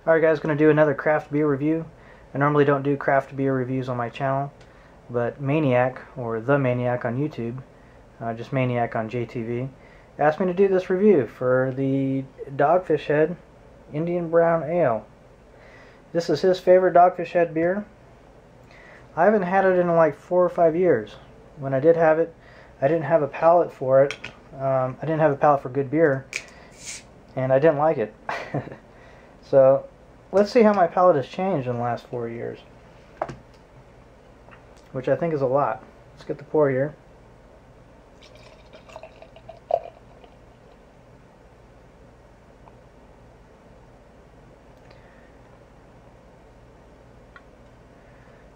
Alright guys, going to do another craft beer review. I normally don't do craft beer reviews on my channel, but Maineyak, or TheMaineyak on YouTube, just Maineyak on JTV, asked me to do this review for the Dogfish Head Indian Brown Ale. This is his favorite Dogfish Head beer. I haven't had it in like 4 or 5 years. When I did have it, I didn't have a palate for it. I didn't have a palate for good beer, and I didn't like it. So let's see how my palate has changed in the last 4 years, which I think is a lot. Let's get the pour here.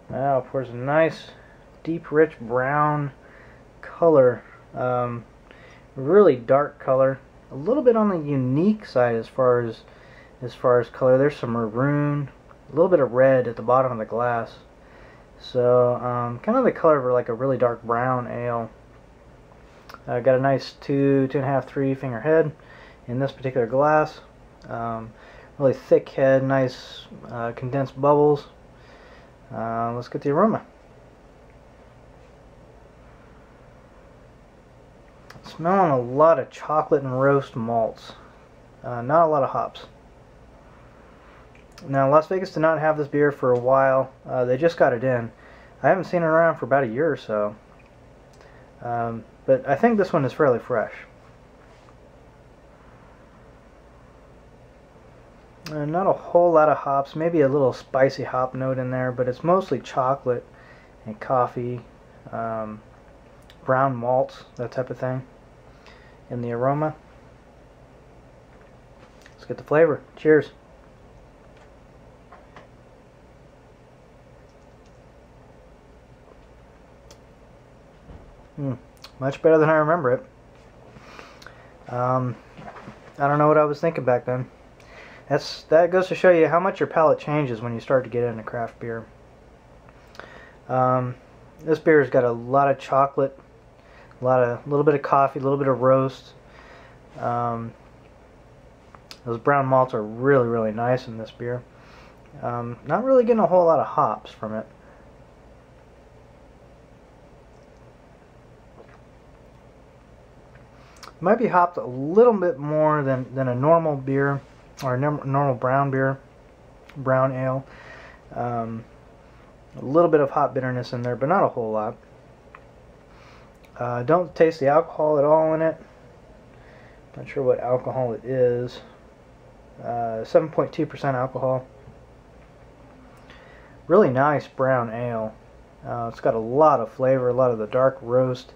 Now it pours a nice, deep, rich brown color. Really dark color. A little bit on the unique side as far as color. There's some maroon, a little bit of red at the bottom of the glass. So kind of the color of like a really dark brown ale. Got a nice 2.5, 3 finger head in this particular glass. Really thick head, nice condensed bubbles. Let's get the aroma. Smelling a lot of chocolate and roast malts. Not a lot of hops. Now, Las Vegas did not have this beer for a while. They just got it in. I haven't seen it around for about a year or so. But I think this one is fairly fresh. Not a whole lot of hops. Maybe a little spicy hop note in there, but it's mostly chocolate and coffee, brown malts, that type of thing in the aroma. Let's get the flavor. Cheers. Much better than I remember it. I don't know what I was thinking back then. That goes to show you how much your palate changes when you start to get into craft beer. This beer has got a lot of chocolate, a little bit of coffee, a little bit of roast. Those brown malts are really, really nice in this beer. Not really getting a whole lot of hops from it. Might be hopped a little bit more than a normal beer, or a normal brown beer, brown ale. A little bit of hop bitterness in there, but not a whole lot. Don't taste the alcohol at all in it. Not sure what alcohol it is. 7.2% alcohol. Really nice brown ale. It's got a lot of flavor, a lot of the dark roast,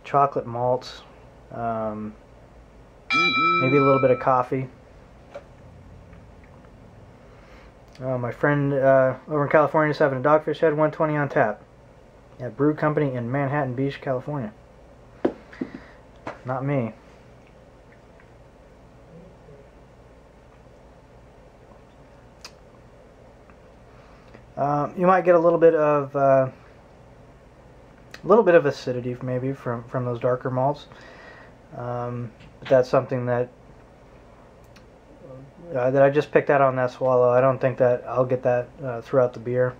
chocolate malts. Maybe a little bit of coffee. My friend over in California is having a Dogfish Head 120 on tap at Brew Company in Manhattan Beach, California. Not me. You might get a little bit of acidity maybe from those darker malts. But that's something that I just picked out on that swallow. I don't think that I'll get that throughout the beer.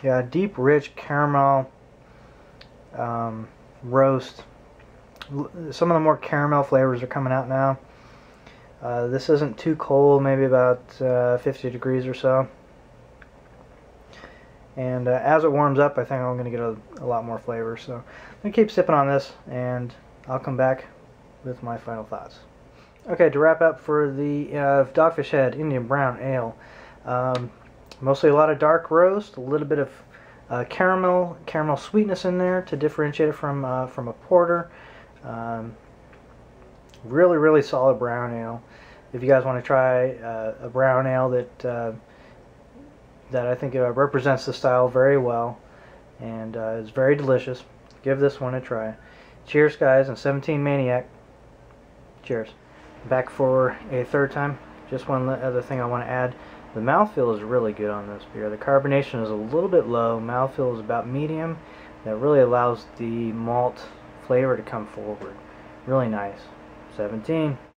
Yeah, deep, rich caramel roast. Some of the more caramel flavors are coming out now. This isn't too cold, maybe about 50 degrees or so. And as it warms up, I think I'm going to get a lot more flavor. So I'm going to keep sipping on this, and I'll come back with my final thoughts. Okay, to wrap up for the Dogfish Head Indian Brown Ale. Mostly a lot of dark roast, a little bit of caramel sweetness in there to differentiate it from a porter. Really, really solid brown ale. If you guys want to try a brown ale that I think represents the style very well and is very delicious, give this one a try. Cheers, guys, and 17 Maineyak. Cheers. Back for a third time. Just one other thing I want to add. The mouthfeel is really good on this beer. The carbonation is a little bit low. Mouthfeel is about medium. That really allows the malt flavor to come forward. Really nice. 17.